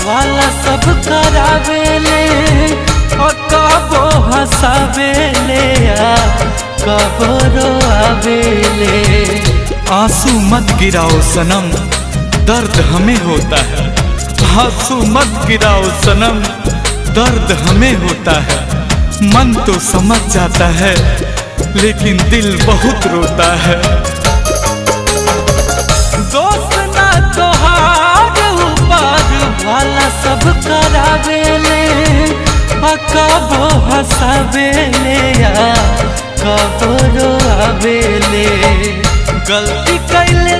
वाला सब करावेले और कबो हंसावेले कबो रोआवेले। आंसू मत गिराओ सनम, दर्द हमें होता है। आंसू मत गिराओ सनम, दर्द हमें होता है। मन तो समझ जाता है लेकिन दिल बहुत रोता है। दोस्त ना तोहार ऊपर वाला सब करावेले कबो हंसावेले कबो रोआवेले। गलती कैले